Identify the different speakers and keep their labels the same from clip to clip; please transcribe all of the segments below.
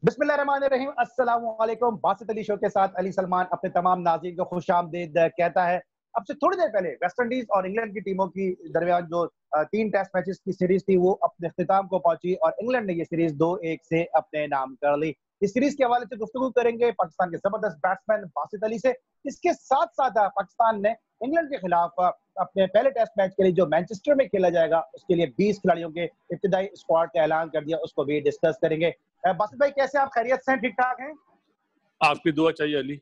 Speaker 1: बिस्मिल्लाहिर्रहमानिर्रहीम, अस्सलामु अलैकुम। बासित अली शो के साथ अली सलमान अपने तमाम नाज़रीन को खुशामदीद कहता है। अब से थोड़ी देर पहले वेस्ट इंडीज और इंग्लैंड की टीमों की दरमियान जो 3 टेस्ट मैचेस की सीरीज थी वो अपने इख्तिताम को पहुंची और इंग्लैंड ने ये सीरीज 2-1 से अपने नाम कर ली। इस सीरीज के हवाले से गुफ्तगू करेंगे पाकिस्तान के जबरदस्त बैट्समैन बासित अली से। इसके साथ-साथ पाकिस्तान ने इंग्लैंड के खिलाफ अपने पहले टेस्ट मैच के लिए जो मैनचेस्टर में खेला जाएगा उसके लिए 20 खिलाड़ियों के इब्तिदाई स्क्वाड का ऐलान कर दिया, उसको भी डिस्कस करेंगे। बासित भाई कैसे आप, खैरियत से हैं, ठीक-ठाक हैं?
Speaker 2: आपकी दुआ चाहिए अली।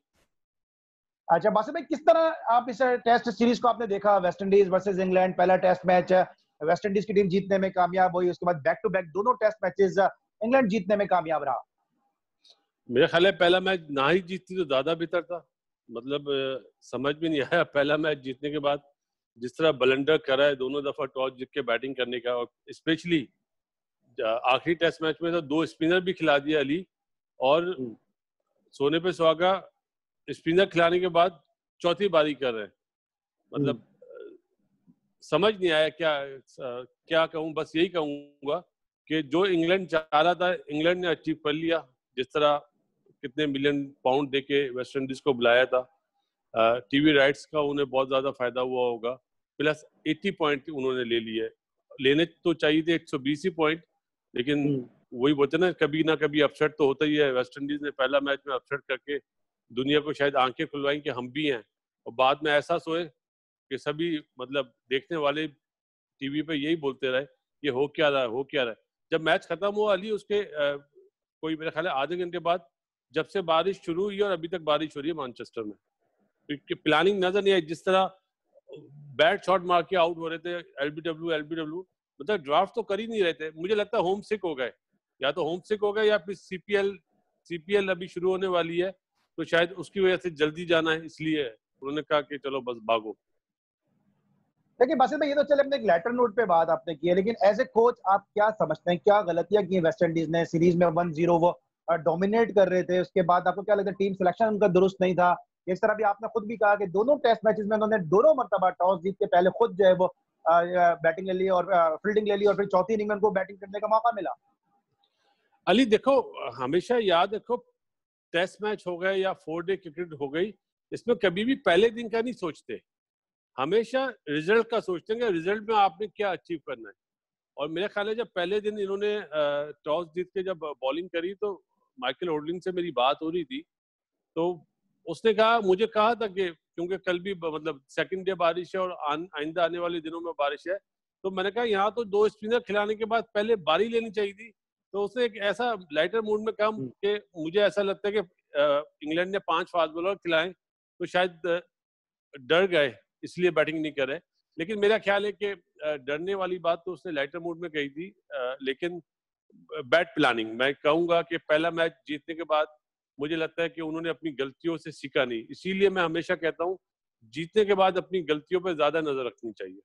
Speaker 1: अच्छा बासित भाई, किस तरह आप इस टेस्ट सीरीज को आपने देखा? वेस्ट इंडीज वर्सेस इंग्लैंड, पहला टेस्ट मैच वेस्ट इंडीज की टीम जीतने में कामयाब हुई, उसके बाद बैक टू बैक दोनों टेस्ट मैचेस इंग्लैंड जीतने में कामयाब रहा।
Speaker 2: मेरे ख्याल है पहला मैच ना ही जीतती तो ज्यादा बेहतर था। मतलब समझ में नहीं आया पहला मैच जीतने के बाद जिस तरह बलंडर करा है दोनों दफा टॉस जीत के बैटिंग करने का, और स्पेशली आखिरी टेस्ट मैच में तो 2 स्पिनर भी खिला दिया अली, और सोने पे सुहागा स्पिनर खिलाने के बाद चौथी बारी कर रहे हैं। मतलब समझ नहीं आया क्या कहूँ। बस यही कहूंगा कि जो इंग्लैंड चाह रहा था इंग्लैंड ने अचीव कर लिया। जिस तरह कितने मिलियन पाउंड देके वेस्ट इंडीज को बुलाया था, टीवी राइट्स का उन्हें बहुत ज्यादा फायदा हुआ होगा, प्लस 80 पॉइंट उन्होंने ले लिए। लेने तो चाहिए थे 120 ही पॉइंट, लेकिन वही बोलते ना कभी अपसेट तो होता ही है। वेस्ट इंडीज ने पहला मैच में अपसेट करके दुनिया को शायद आंखें खुलवाई कि हम भी हैं, और बाद में एहसास हुए कि सभी मतलब देखने वाले टीवी पे यही बोलते रहे ये हो क्या रहा है, हो क्या रहा है। जब मैच खत्म हुआ अली, उसके कोई मेरे ख्याल है आधे घंटे बाद जब से बारिश शुरू हुई और अभी तक बारिश हो रही है मैनचेस्टर में, क्योंकि प्लानिंग नजर नहीं आई। जिस तरह बैट शॉट मार के आउट हो रहे थे, एलबीडब्ल्यू, मतलब ड्राफ्ट तो कर ही नहीं रहे थे। मुझे लगता है होम सिक हो गए, या तो होम सिक हो गए या फिर सीपीएल अभी शुरू होने वाली है, तो शायद उसकी वजह से जल्दी जाना है, इसलिए उन्होंने कहा कि चलो बस भागो।
Speaker 1: देखिए बासित भाई, ये तो चले अपने एक लेटर नोट पे बात आपने की है, लेकिन एज ए कोच आप क्या समझते हैं, क्या गलतियां की वेस्ट इंडीज ने? सीरीज में 1-0 वो डोमिनेट कर रहे थे, उसके बाद आपको क्या लगता है टीम सिलेक्शन उनका दुरुस्त नहीं था? इस तरह भी आपने खुद भी कहा कि दोनों टेस्ट मैचेस में उन्होंने दोनों मरतबा टॉस जीत के पहले खुद जो है वो बैटिंग ले ली और फील्डिंग ले ली, और फिर चौथी इनिंग में उनको बैटिंग करने का मौका मिला।
Speaker 2: अली देखो, हमेशा याद रखो, टेस्ट मैच हो गए या 4 डे क्रिकेट हो गई, इसमें कभी भी पहले दिन का नहीं सोचते, हमेशा रिजल्ट का सोचते हैं कि रिजल्ट में आपने क्या अचीव करना है। और मेरा ख्याल है जब पहले दिन इन्होंने टॉस जीत के जब बॉलिंग करी, तो माइकल होल्डिंग से मेरी बात हो रही थी, तो उसने कहा, मुझे कहा था कि क्योंकि कल भी मतलब सेकंड डे बारिश है और आइंदा आने वाले दिनों में बारिश है, तो मैंने कहा यहाँ तो 2 स्पिनर खिलाने के बाद पहले बारी लेनी चाहिए थी। तो उसने एक ऐसा लाइटर मूड में कहा कि मुझे ऐसा लगता है कि इंग्लैंड ने 5 फास्ट बॉलर खिलाए तो शायद डर गए, इसलिए बैटिंग नहीं कर रहे। लेकिन मेरा ख्याल है कि डरने वाली बात तो उसने लाइटर मूड में कही थी, लेकिन बैड प्लानिंग। मैं कहूंगा कि पहला मैच जीतने के बाद मुझे लगता है कि उन्होंने अपनी गलतियों से सीखा नहीं, इसीलिए मैं हमेशा कहता हूँ जीतने के बाद अपनी गलतियों पर ज्यादा नजर रखनी चाहिए।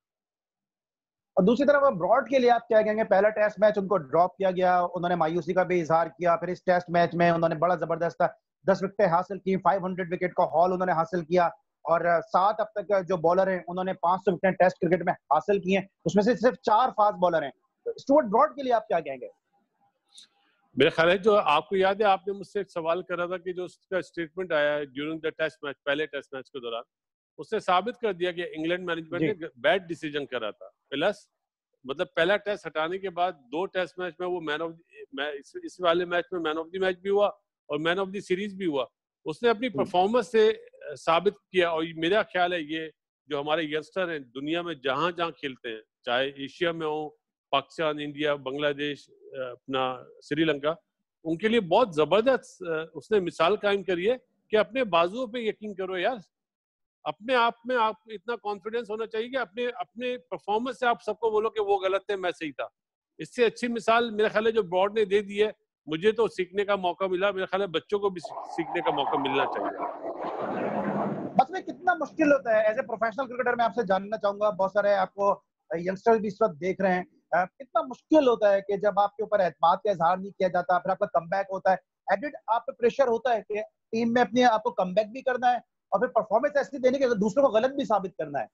Speaker 1: और दूसरी तरफ ब्रॉड के लिए आप क्या कहेंगे? पहला टेस्ट मैच उनको ड्रॉप किया गया, उन्होंने मायूसी का भी इजहार किया, फिर इस टेस्ट मैच में उन्होंने बड़ा जबरदस्त 10 विकेटें हासिल की, 500 विकेट का हॉल उन्होंने हासिल किया, और 7 अब तक जो बॉलर हैं उन्होंने 500 विकेटें टेस्ट क्रिकेट में हासिल की हैं, उसमें से सिर्फ 4 फास्ट बॉलर हैं। स्टुअर्ट ब्रॉड के लिए आप क्या कहेंगे?
Speaker 2: मेरा ख्याल है, जो आपको याद है आपने मुझसे एक सवाल करा था कि जो उसका स्टेटमेंट आया है ड्यूरिंग द टेस्ट मैच, पहले टेस्ट मैच के दौरान, उसने साबित कर दिया कि इंग्लैंड मैनेजमेंट ने बैड डिसीजन करा था। प्लस मतलब पहला टेस्ट हटाने के बाद 2 टेस्ट मैच में वो मैन ऑफ इस वाले मैच में मैन ऑफ द मैच भी हुआ और मैन ऑफ द सीरीज भी हुआ। उसने अपनी परफॉर्मेंस से साबित किया। और मेरा ख्याल है ये जो हमारे यंगस्टर हैं दुनिया में जहां जहां खेलते हैं, चाहे एशिया में हो, पाकिस्तान, इंडिया, बांग्लादेश, अपना श्रीलंका, उनके लिए बहुत जबरदस्त उसने मिसाल कायम करी है कि अपने बाजुओं पे यकीन करो यार। अपने आप में आप इतना कॉन्फिडेंस होना चाहिए कि अपने अपने परफॉर्मेंस से आप सबको बोलो कि वो गलत है, मैं सही था। इससे अच्छी मिसाल मेरा ख्याल है जो बोर्ड ने दे दी है, मुझे तो सीखने का मौका मिला, मेरा ख्याल है बच्चों को भी सीखने का मौका मिलना चाहिए।
Speaker 1: बस में कितना मुश्किल होता है एज ए प्रोफेशनल क्रिकेटर? मैं आपसे जानना चाहूंगा, बहुत सारे आपको यंगस्टर भी इस वक्त देख रहे हैं, कितना मुश्किल होता है कि जब आपके ऊपर एतमाद का इजहार नहीं किया जाता, फिर आपका कमबैक होता है, एडिड आप पे प्रेशर होता है कि टीम में अपने आपको कमबैक भी करना है और फिर परफॉर्मेंस ऐसी देनी कि दूसरों को गलत भी साबित करना है।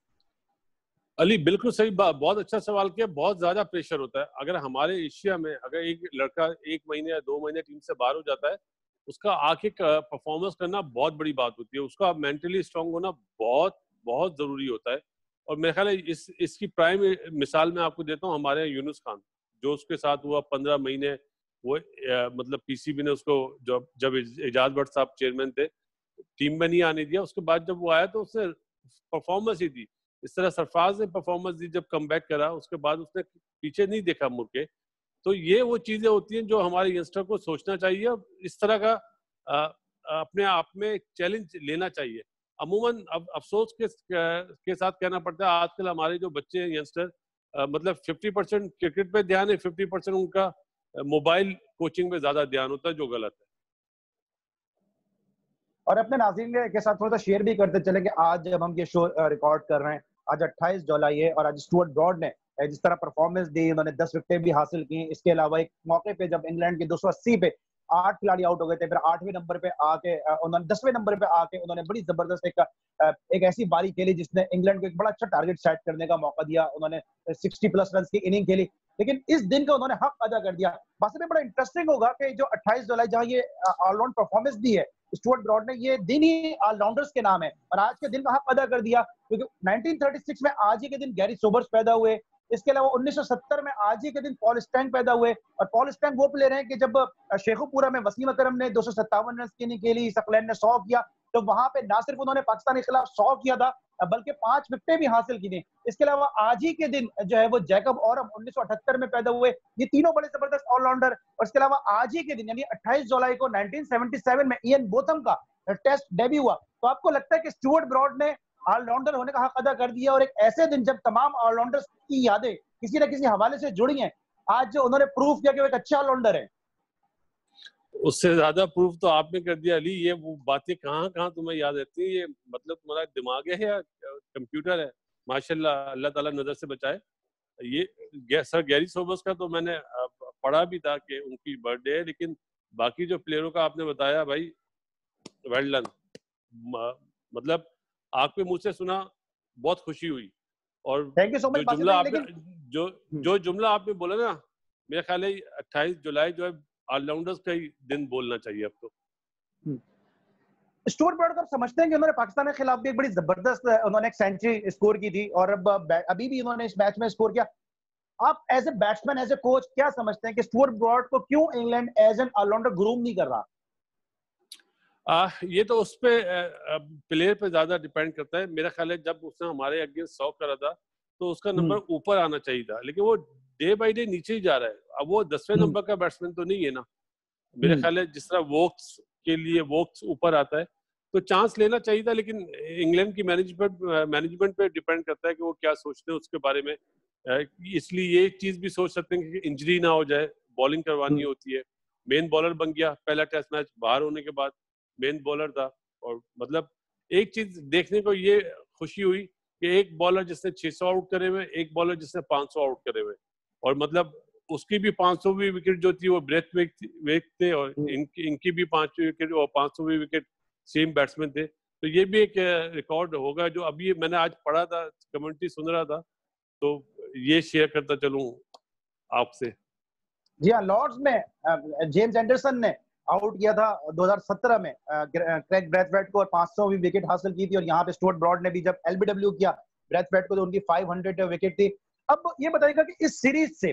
Speaker 2: अली बिल्कुल सही बात, बहुत अच्छा सवाल किया। बहुत ज्यादा प्रेशर होता है। अगर हमारे एशिया में अगर एक लड़का 1 महीने या 2 महीने टीम से बाहर हो जाता है, उसका आके परफॉर्मेंस करना बहुत बड़ी बात होती है। उसका मेंटली स्ट्रांग होना बहुत बहुत जरूरी होता है। और मेरे ख्याल है इसकी प्राइम मिसाल मैं आपको देता हूँ, हमारे यूनुस खान, जो उसके साथ हुआ 15 महीने। वो मतलब पीसीबी ने उसको जब जब एजाज भट्ट साहब चेयरमैन थे, टीम में नहीं आने दिया। उसके बाद जब वो आया तो उसने परफॉर्मेंस ही दी। इस तरह सरफराज ने परफॉर्मेंस दी जब कमबैक करा, उसके बाद उसने पीछे नहीं देखा मुड़ के। तो ये वो चीजें होती हैं जो हमारे यंगस्टर को सोचना चाहिए और इस तरह का अपने आप में चैलेंज लेना चाहिए। अमूमन अब अफसोस के साथ कहना पड़ता है, आजकल हमारे जो बच्चे हैं यंगस्टर, मतलब 50% क्रिकेट पे ध्यान है, 50% उनका मोबाइल कोचिंग पे ज्यादा ध्यान होता है, जो गलत है।
Speaker 1: और अपने नाज़रीन के साथ थोड़ा सा शेयर भी करते चले कि आज जब हम ये शो रिकॉर्ड कर रहे हैं, आज 28 जुलाई है और आज स्टुअर्ट ब्रॉड ने जिस तरह परफॉर्मेंस दी, उन्होंने 10 विकेटें भी हासिल की। इसके अलावा एक मौके पे जब इंग्लैंड के 280 पे 8 खिलाड़ी आउट हो गए थे, फिर 8वें नंबर पे आके उन्होंने 10वें नंबर पे आके उन्होंने बड़ी जबरदस्त एक ऐसी बारी खेली जिसने इंग्लैंड को एक बड़ा अच्छा टारगेट सेट करने का मौका दिया। उन्होंने 60+ रन की इनिंग खेली, लेकिन इस दिन का उन्होंने हक अदा कर दिया। वास्तव में बड़ा इंटरेस्टिंग होगा कि जो 28 जुलाई जहां ये ऑलराउंड परफॉर्मेंस दी है स्टुअर्ट ब्रॉड ने, ये दिन ही ऑलराउंडर्स के नाम है और आज के दिन का हक अदा कर दिया, क्योंकि 1936 में आज ही के दिन गैरी सोबर्स पैदा हुए। इसके अलावा 1970 में आज ही के दिन पॉल स्टैंक पैदा हुए और पॉल स्टैंक वो प्लेयर हैं कि जब शेखुपुरा में वसीम अकरम ने 257 रन की इनिंग खेली, सकलैन ने 100 किया, तो वहां पे ना सिर्फ उन्होंने पाकिस्तान के खिलाफ 100 किया था बल्कि 5 विकेटें भी हासिल की थी। इसके अलावा आज ही के दिन जो है वो जैकब ऑरम 1978 में पैदा हुए। ये तीनों बड़े जबरदस्त ऑलराउंडर। और इसके अलावा आज ही के दिन यानी 28 जुलाई को 1977 में इयन बोथम का टेस्ट डेब्यू हुआ। तो आपको लगता है कि स्टुअर्ट ब्रॉड ने ऑलराउंडर होने का हक अदा कर दिया और एक ऐसे दिन जब तमाम ऑलराउंडर्स की यादें किसी न किसी हवाले से जुड़ी हैं, आज जो उन्होंने प्रूव किया कि वो एक अच्छे ऑलराउंडर है।
Speaker 2: उससे ज्यादा प्रूफ तो आपने कर दिया अली। ये वो बातें कहाँ कहाँ तुम्हें याद रहती है? ये मतलब तुम्हारा दिमाग है या कंप्यूटर है? माशाल्लाह, अल्लाह ताला नजर से बचाए। ये सर गैरी सोबर्स का तो मैंने पढ़ा भी था कि उनकी बर्थडे है, लेकिन बाकी जो प्लेयरों का आपने बताया भाई, वेल डन। मतलब आंख पे मुंह से सुना, बहुत खुशी हुई। और
Speaker 1: थैंक यू सो मच
Speaker 2: जो
Speaker 1: बासित
Speaker 2: जुमला
Speaker 1: भाई।
Speaker 2: आपने
Speaker 1: लेकिन
Speaker 2: जो जो जुमला आपने बोला ना, मेरा ख्याल है 28 जुलाई जो है ऑलराउंडर्स का ही दिन बोलना चाहिए अब तो।
Speaker 1: स्टुअर्ट ब्रॉड को समझते हैं कि उन्होंने पाकिस्तान के खिलाफ भी एक बड़ी जबरदस्त उन्होंने एक सेंचुरी स्कोर की थी और अब अभी भी उन्होंने इस मैच में स्कोर किया। आप as a batsman, as a coach क्या समझते हैं कि स्टुअर्ट ब्रॉड को क्यों England as an all-rounder groom नहीं कर रहा?
Speaker 2: ये तो उस पे प्लेयर पे ज्यादा डिपेंड करता है। मेरा ख्याल है जब उसने हमारे अगेंस्ट 100 करा था तो उसका नंबर ऊपर आना चाहिए था, लेकिन वो डे बाय डे नीचे ही जा रहा है। अब वो 10वें नंबर का बैट्समैन तो नहीं है ना। मेरा ख्याल है जिस तरह वोक्स के लिए वोक्स ऊपर आता है तो चांस लेना चाहिए था, लेकिन इंग्लैंड की मैनेजमेंट पे डिपेंड करता है कि वो क्या सोचते हैं उसके बारे में। इसलिए ये चीज भी सोच सकते हैं कि इंजरी ना हो जाए, बॉलिंग करवानी होती है। मेन बॉलर बन गया पहला टेस्ट मैच, बाहर होने के बाद मेन बॉलर था। और मतलब एक चीज देखने को ये खुशी हुई कि एक बॉलर जिसने 600 आउट करे हुए, एक बॉलर जिसने 500 आउट करे हुए, और मतलब उसकी भी 500वीं विकेट जो थी वो ब्रेथ वेक थे और इनकी भी 5वीं विकेट और 500वीं विकेट सेम बैट्समैन थे। तो ये भी एक रिकॉर्ड होगा जो अभी मैंने आज पढ़ा था, कमेंट्री सुन रहा था, तो ये शेयर करता चलूं आपसे।
Speaker 1: जी हाँ, लॉर्ड्स में जेम्स एंडरसन ने आउट किया था 2017 में क्रेग ब्रैथवेट को और 500वीं विकेट हासिल की थी। और यहाँ पे स्टुअर्ट ब्रॉड ने भी जब एलबीडब्ल्यू किया ब्रैथवेट को तो उनकी 500 विकेट थी। अब ये बताइएगा कि इस सीरीज से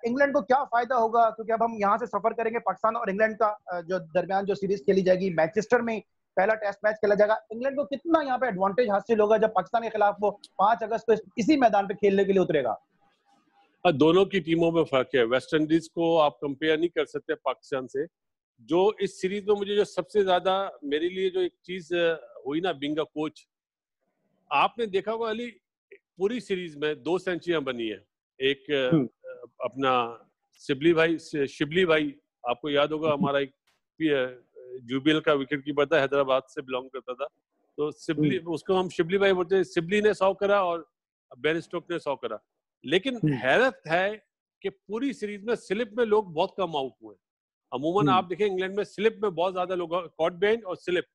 Speaker 1: इंग्लैंड को क्या फायदा होगा, क्योंकि अब हम यहाँ से सफर करेंगे पाकिस्तान और इंग्लैंड का जो दरमियान जो सीरीज खेली जाएगी मैनचेस्टर में पहला टेस्ट मैच खेला जाएगा। इंग्लैंड को कितना यहाँ पे एडवांटेज हासिल होगा जब पाकिस्तान के खिलाफ वो 5 अगस्त को इसी मैदान पे खेलने के लिए उतरेगा?
Speaker 2: दोनों की टीमों में फर्क है। वेस्ट इंडीज को आप कंपेयर नहीं कर सकते पाकिस्तान से। जो इस सीरीज में मुझे जो सबसे ज्यादा मेरे लिए जो एक चीज हुई ना, बीइंग अ कोच, आपने देखा होगा अली, पूरी सीरीज में 2 सेंचुरियां बनी है। एक अपना शिबली भाई आपको याद होगा, हमारा एक जुबिल का विकेट कीपर था, हैदराबाद से बिलोंग करता था। तो शिबली, उसको हम शिबली भाई बोलते हैं। शिबली ने 100 करा और बेन स्टोक्स ने 100 करा। लेकिन हैरत है कि पूरी सीरीज में स्लिप में लोग बहुत कम आउट हुए। अमूमन आप देखें इंग्लैंड में स्लिप में बहुत ज्यादा लोग, कॉट बेन और स्लिप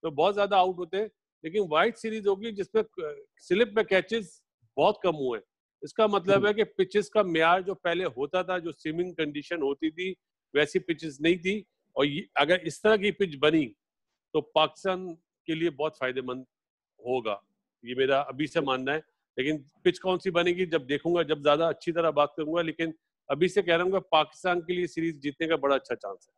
Speaker 2: तो बहुत ज्यादा आउट होते हैं, लेकिन वाइट सीरीज होगी जिसमें स्लिप में कैचेस बहुत कम हुए। इसका मतलब है कि पिचेस का म्यार जो पहले होता था, जो स्विमिंग कंडीशन होती थी, वैसी पिचेस नहीं थी। और अगर इस तरह की पिच बनी तो पाकिस्तान के लिए बहुत फायदेमंद होगा, ये मेरा अभी से मानना है। लेकिन पिच कौन सी बनेगी जब देखूंगा, जब ज्यादा अच्छी तरह बात करूंगा। लेकिन अभी से कह रहा हूँ पाकिस्तान के लिए सीरीज जीतने का बड़ा अच्छा चांस है।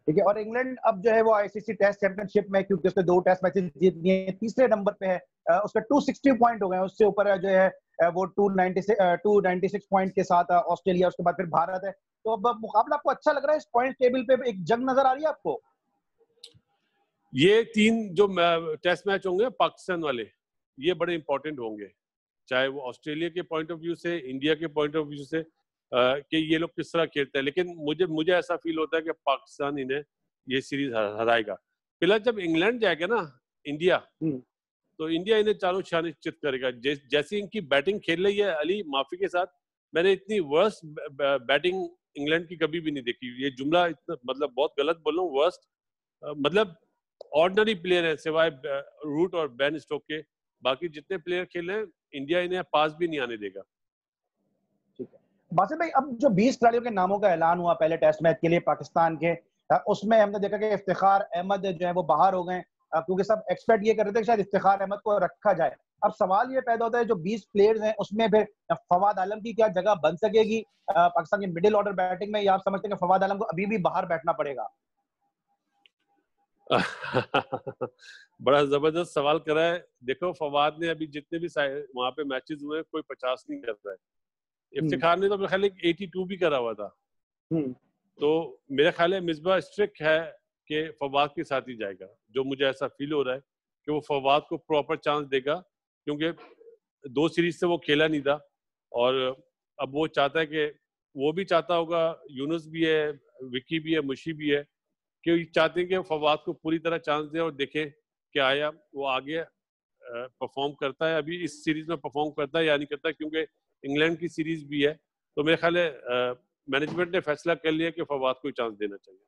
Speaker 1: ठीक है, और इंग्लैंड अब जो है वो आईसीसी टेस्ट चैंपियनशिप में, क्योंकि उसने 2 टेस्ट मैचेस जीत लिए, तीसरे नंबर पे है। उसके 260 पॉइंट हो गए, उससे ऊपर जो है वो 296 पॉइंट के साथ ऑस्ट्रेलिया, उसके बाद फिर भारत है। तो अब मुकाबला आपको अच्छा लग रहा है? इस पॉइंट टेबल पे एक जंग नजर आ रही है आपको?
Speaker 2: ये 3 जो टेस्ट मैच होंगे पाकिस्तान वाले, ये बड़े इंपॉर्टेंट होंगे, चाहे वो ऑस्ट्रेलिया के पॉइंट ऑफ व्यू से, इंडिया के पॉइंट ऑफ व्यू से, कि ये लोग किस तरह खेलते हैं। लेकिन मुझे ऐसा फील होता है कि पाकिस्तान इन्हें ये सीरीज हराएगा। फिलहाल जब इंग्लैंड जाएगा ना इंडिया, तो इंडिया इन्हें चारों शान चित करेगा। जैसी इनकी बैटिंग खेल रही है अली, माफी के साथ, मैंने इतनी वर्स्ट बैटिंग इंग्लैंड की कभी भी नहीं देखी। ये जुमला इतना मतलब बहुत गलत बोल रहा हूँ, वर्स्ट मतलब ऑर्डिनरी प्लेयर है सिवाय रूट और बेन स्टोक के। बाकी जितने प्लेयर खेले हैं, इंडिया इन्हें पास भी नहीं आने देगा।
Speaker 1: ठीक है बासित भाई, अब जो 20 खिलाड़ियों के नामों का ऐलान हुआ पहले टेस्ट मैच के लिए पाकिस्तान के, उसमें हमने देखा कि इफ्तिखार अहमद जो है वो बाहर हो गए, क्योंकि सब एक्सपेक्ट ये कर रहे थे कि शायद इफ्तिखार अहमद को रखा जाए। अब सवाल ये पैदा होता है, जो 20 प्लेयर्स हैं उसमें फिर फवाद आलम की क्या जगह बन सकेगी पाकिस्तान की मिडिल ऑर्डर बैटिंग में, या आप समझते हैं कि फवाद आलम को अभी भी बाहर बैठना पड़ेगा?
Speaker 2: बड़ा जबरदस्त सवाल करा है। देखो, फवाद ने अभी जितने भी वहां पे मैचेस हुए, कोई 50 नहीं कर रहा है। इफ्तिखार ने तो मेरे ख्याल 82 भी करा हुआ था। तो मेरा ख्याल है मिसबा स्ट्रिक्ट है कि फवाद के साथ ही जाएगा। जो मुझे ऐसा फील हो रहा है कि वो फवाद को प्रॉपर चांस देगा, क्योंकि 2 सीरीज से वो खेला नहीं था। और अब वो चाहता है कि, वो भी चाहता होगा, यूनुस भी है, विकी भी है, मुशी भी है, कि चाहते हैं कि फवाद को पूरी तरह चांस दे और देखें कि आया वो आगे परफॉर्म करता है, अभी इस सीरीज में परफॉर्म करता है या नहीं करता, क्योंकि इंग्लैंड की सीरीज भी है। तो मेरे ख्याल है मैनेजमेंट ने फैसला कर लिया कि फवाद को चांस देना चाहिए।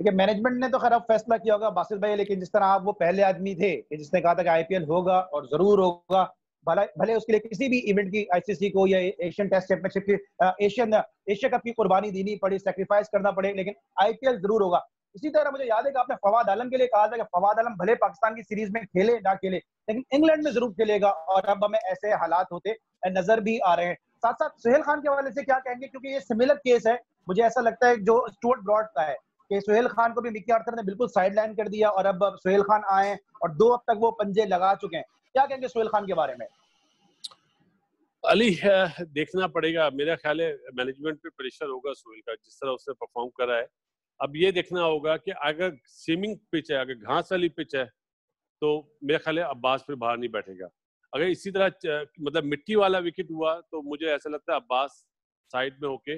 Speaker 1: ठीक है, मैनेजमेंट ने तो खैर अब फैसला किया होगा बासित भाई, लेकिन जिस तरह आप वो पहले आदमी थे कि जिसने कहा था कि आईपीएल होगा और जरूर होगा, भले भले उसके लिए किसी भी इवेंट की, आईसीसी को या एशियन टेस्ट चैंपियनशिप की, एशिया कप की कुर्बानी देनी पड़ी, सेक्रीफाइस करना पड़े, लेकिन आईपीएल जरूर होगा। इसी तरह मुझे याद है कि आपने फवाद आलम के लिए कहा था कि फवाद आलम भले पाकिस्तान की सीरीज में खेले ना खेले, लेकिन इंग्लैंड में जरूर खेलेगा, और अब हमें ऐसे हालात होते नजर भी आ रहे हैं। साथ साथ सुहेल खान के हवाले से क्या कहेंगे, क्योंकि ये सिमिलर केस है, मुझे ऐसा लगता है जो स्टुअर्ट ब्रॉड का है, कि सुहेल खान को भी मिकी आर्थर ने बिल्कुल साइडलाइन कर दिया, और अब सुहेल खान आए और 2 अब तक वो पंजे लगा चुके हैं। क्या कहेंगे सुहेल खान के बारे में?
Speaker 2: अली, देखना पड़ेगा। मेरा ख्याल है मैनेजमेंट पे प्रेशर होगा सुहेल का, जिस तरह उसने परफॉर्म करा है। अब ये देखना होगा कि अगर स्विमिंग पिच है, अगर घास वाली पिच है, तो मेरा ख्याल है अब्बास फिर बाहर नहीं बैठेगा। अगर इसी तरह मतलब मिट्टी वाला विकेट हुआ, तो मुझे ऐसा लगता है अब्बास साइड में होके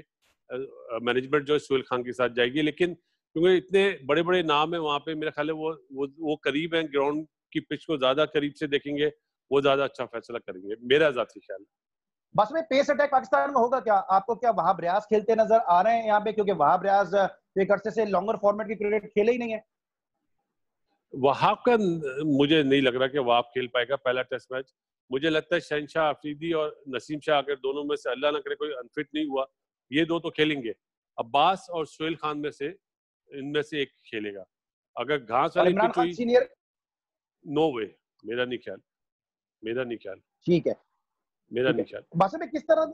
Speaker 2: मैनेजमेंट जो है सुहेल खान के साथ जाएगी। लेकिन क्योंकि इतने बड़े बड़े नाम है वहां पे, मेरा ख्याल है वो करीब है, ग्राउंड की पिच को ज्यादा करीब से देखेंगे, वो ज्यादा अच्छा फैसला करेंगे, मेरा जाती ख्याल।
Speaker 1: बस में पेस अटैक पाकिस्तान में होगा क्या? आपको क्या वहाब रियाज खेलते नजर आ रहे हैं यहाँ पे? क्योंकि वहाब रियाज एक अरसे से लॉन्गर फॉर्मेट की क्रिकेट खेले ही नहीं है।
Speaker 2: वहाब का मुझे नहीं लग रहा कि वहाब खेल पाएगा पहला टेस्ट मैच। मुझे लगता है शहनशाह अफरीदी और नसीम शाह, अगर दोनों में से अल्लाह ना करे कोई अनफिट नहीं हुआ, ये 2 तो खेलेंगे। अब्बास और सुहेल खान में से, इनमें से एक खेलेगा। अगर घास
Speaker 1: और
Speaker 2: वाली
Speaker 1: इमरान
Speaker 2: पिच
Speaker 1: खान
Speaker 2: हुई,
Speaker 1: सीनियर?
Speaker 2: नो वे, मेरा नहीं ख्याल, मेरा नहीं ख्याल,
Speaker 1: ठीक है,
Speaker 2: मेरा
Speaker 1: ठीक है।
Speaker 2: नहीं ख्याल।
Speaker 1: बस में किस तरह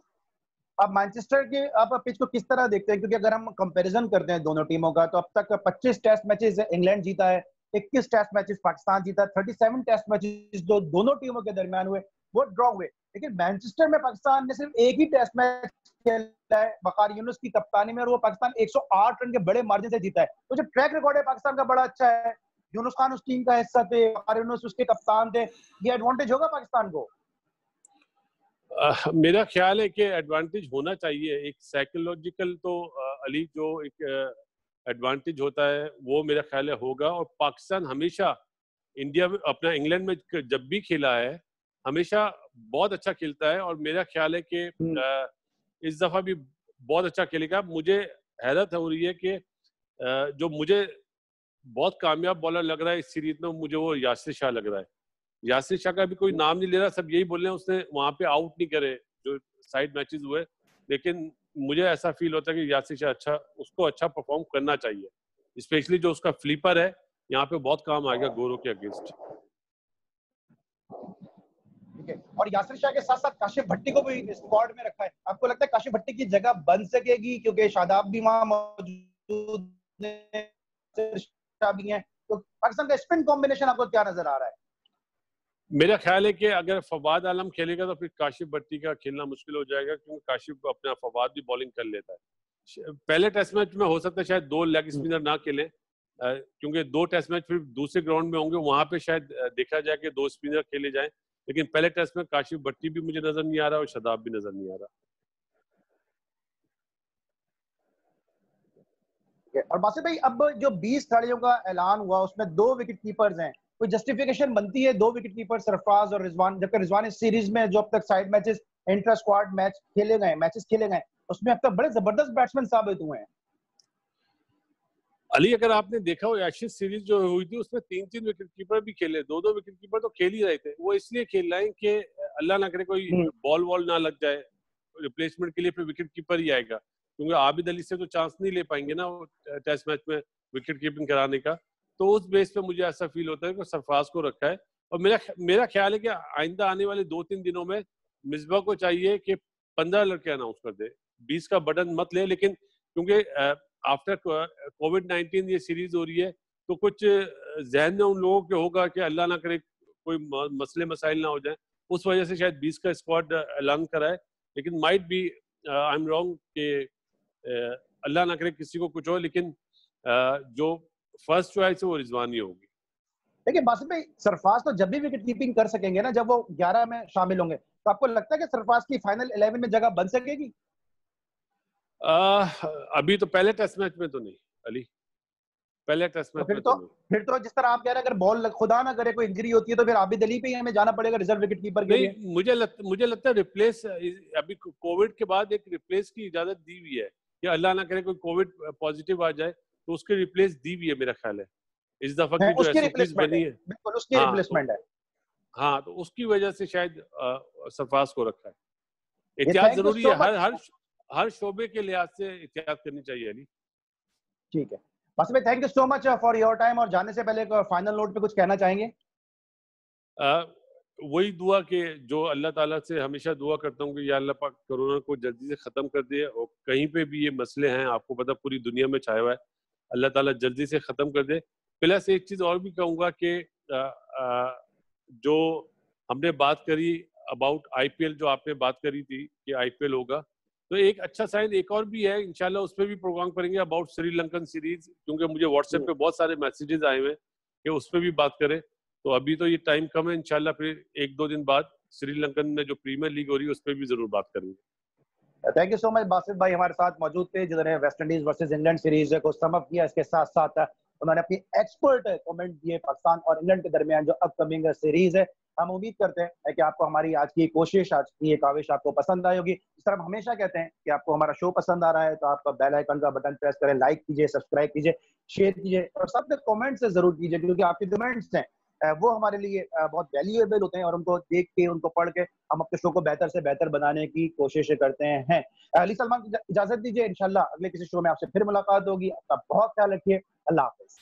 Speaker 1: आप मैनचेस्टर के आप पिच को किस तरह देखते हैं? क्योंकि अगर हम कंपैरिजन करते हैं दोनों टीमों का, तो अब तक 25 टेस्ट मैचेस इंग्लैंड जीता है, 21 टेस्ट मैचेस पाकिस्तान जीता है, 37 टेस्ट मैचेस जो दोनों टीमों के दरमियान हुए वो ड्रॉ हुए। लेकिन मैनचेस्टर में पाकिस्तान ने सिर्फ एक ही टेस्ट मैच खेला है वकार यूनुस की कप्तानी में, और वो पाकिस्तान 108 रन के बड़े मार्जिन से जीता है। तो जो ट्रैक रिकॉर्ड है पाकिस्तान का बड़ा अच्छा है, यूनुस खान उस टीम का हिस्सा थे, वकार यूनुस उसके कप्तान थे, ये एडवांटेज होगा पाकिस्तान को?
Speaker 2: मेरा ख्याल है कि एडवांटेज होना चाहिए। एक साइकोलॉजिकल तो अली जो एक एडवांटेज होता है, वो मेरा ख्याल है होगा। और पाकिस्तान हमेशा इंडिया में, अपना इंग्लैंड में जब भी खेला है, हमेशा बहुत अच्छा खेलता है। और मेरा ख्याल है कि इस दफा भी बहुत अच्छा खेलेगा। मुझे हैरत हो रही है कि जो मुझे बहुत कामयाब बॉलर लग रहा है इस सीरीज में, मुझे वो यासिर शाह लग रहा है। यासिर शाह का भी कोई नाम नहीं ले रहा, सब यही बोल रहे हैं उसने वहां पे आउट नहीं करे जो साइड मैचेस हुए, लेकिन मुझे ऐसा फील होता है कि यासिर शाह उसको अच्छा परफॉर्म करना चाहिए, स्पेशली जो उसका फ्लीपर है यहाँ पे बहुत काम आएगा गोरो के अगेंस्ट।
Speaker 1: ठीक है, और यासिर शाह के साथ साथ काशिफ भट्टी को भी स्क्वाड में रखा है, आपको लगता है काशिफ भट्टी की जगह बन सकेगी क्योंकि शादाब भी वहां मौजूद है, शाह भी है, तो पाकिस्तान का स्पिन कॉम्बिनेशन आपको क्या नजर आ रहा है?
Speaker 2: मेरा ख्याल है कि अगर फवाद आलम खेलेगा तो फिर काशिफ भट्टी का खेलना मुश्किल हो जाएगा, क्योंकि काशिफ अपना फवाद भी बॉलिंग कर लेता है। पहले टेस्ट मैच में हो सकता है शायद 2 लेग स्पिनर ना खेलें, क्योंकि 2 टेस्ट मैच फिर दूसरे ग्राउंड में होंगे, वहां पे शायद देखा जाए कि 2 स्पिनर खेले जाएं, लेकिन पहले टेस्ट में काशिफ भट्टी भी मुझे नजर नहीं आ रहा और शादाब भी नजर नहीं आ रहा।
Speaker 1: और बासित भाई, अब जो 20 खिलाड़ियों का ऐलान हुआ उसमें 2 विकेट कीपर्स हैं, कोई जस्टिफिकेशन बनती है 2 विकेट कीपर सरफराज और रिजवान, जबकि रिजवान इस सीरीज में जो अब तक side matches intra squad matches खेले गए उसमें अब तक बड़े जबरदस्त बैट्समैन साबित हुए हैं।
Speaker 2: अली, अगर आपने देखा हो एशेज सीरीज जो हुई थी उसमें 3-3 विकेट कीपर भी खेले, 2-2 विकेट कीपर तो खेल ही रहे थे। वो इसलिए खेल रहे हैं कि अल्लाह ना करे कोई बॉल ना लग जाए, रिप्लेसमेंट के लिए फिर विकेट कीपर ही आएगा, क्योंकि आबिद अली से तो चांस नहीं ले पाएंगे ना वो टेस्ट मैच में विकेट कीपिंग कराने का। तो उस बेस पे मुझे ऐसा फील होता है कि सरफराज को रखा है, और मेरा ख्याल है कि आइंदा आने वाले 2-3 दिनों में मिसबा को चाहिए कि 15 लड़के अनाउंस कर दे, 20 का बटन मत ले, लेकिन क्योंकि आफ्टर कोविड-19 ये सीरीज हो रही है, तो कुछ जहन में उन लोगों के होगा कि अल्लाह ना करे कोई मसले मसाइल ना हो जाए, उस वजह से शायद 20 का स्क्वाड ऐलान कराए, लेकिन might be I am wrong कि अल्लाह ना करे किसी को कुछ हो, लेकिन जो फर्स्ट चॉइस है वो रिजवान ही होगी।
Speaker 1: देखिए बासित भाई, सरफराज तो जब भी विकेट कीपिंग कर सकेंगे ना, जब वो 11 में शामिल होंगे, तो आपको लगता है कि सरफराज की फाइनल 11 में जगह बन सकेगी?
Speaker 2: अभी तो पहले टेस्ट मैच में तो नहीं अली, पहले टेस्ट मैच में तो नहीं।
Speaker 1: फिर तो जिस तरह आप कह रहे हैं, अगर बॉल खुदा ना करे कोई इंजरी होती है तो फिर आबिद अली पे ही हमें जाना पड़ेगा रिजर्व विकेट कीपर के लिए।
Speaker 2: नहीं, मुझे लगता है रिप्लेस अभी कोविड के बाद एक रिप्लेस की इजाजत दी हुई है कि अल्लाह ना करे कोई कोविड पॉजिटिव आ जाए तो उसकी रिप्लेस दी हुई है, मेरा ख्याल है इस दफा की जो एसओपीज बनी है।
Speaker 1: बिल्कुल उसकी रिप्लेसमेंट है।
Speaker 2: हाँ, तो उसकी वजह से शायद सरफराज को रखा है। एहतियात जरूरी है, हर शोबे के लिहाज से एहतियात करनी चाहिए अली।
Speaker 1: ठीक है बासित भाई, thank you so much for your time. और जाने से पहले फाइनल नोट पे कुछ कहना चाहेंगे?
Speaker 2: वही दुआ कि जो अल्लाह ताला से हमेशा दुआ करता हूँ कि या अल्लाह पाक कोरोना को जल्दी से ख़त्म कर दे, और कहीं पे भी ये मसले हैं आपको पता पूरी दुनिया में छाया हुआ है, अल्लाह ताला जल्दी से ख़त्म कर दे। प्लस एक चीज़ और भी कहूँगा कि जो हमने बात करी अबाउट आईपीएल, जो आपने बात करी थी कि आईपीएल होगा, तो एक अच्छा साइन एक और भी है, इंशाल्लाह उस पर भी प्रोग्राम करेंगे अबाउट श्रीलंकन सीरीज, क्योंकि मुझे व्हाट्सएप पे बहुत सारे मैसेजेस आए हुए हैं कि उस पर भी बात करें। तो अभी तो ये टाइम कम है, इंशाल्लाह फिर 1-2 दिन बाद श्रीलंकन में जो प्रीमियर लीग हो रही है उस पर भी जरूर बात करेंगे।
Speaker 1: Thank you so much Basit भाई, हमारे साथ मौजूद थे जिन्होंने West Indies versus England series को सम अप किया। इसके साथ साथ उन्होंने अपनी एक्सपर्ट कमेंट दिए पाकिस्तान और इंग्लैंड के दरमियान जो अपकमिंग सीरीज है। हम उम्मीद करते हैं कि आपको हमारी आज की कोशिश, आज की ये काविश आपको पसंद आई होगी। इस तरह हम हमेशा कहते हैं कि आपको हमारा शो पसंद आ रहा है तो आप बेल आइकन का बटन प्रेस करें, लाइक कीजिए, सब्सक्राइब कीजिए, शेयर कीजिए, और साथ में कमेंट्स जरूर कीजिए, क्योंकि आपके कमेंट्स हैं वो हमारे लिए बहुत वैल्यूएबल होते हैं, और उनको देख के, उनको पढ़ के हम अपने शो को बेहतर से बेहतर बनाने की कोशिश करते हैं। अली सलमान, इजाजत दीजिए, इंशाल्लाह अगले किसी शो में आपसे फिर मुलाकात होगी। आपका बहुत ख्याल रखिए, अल्लाह हाफिज।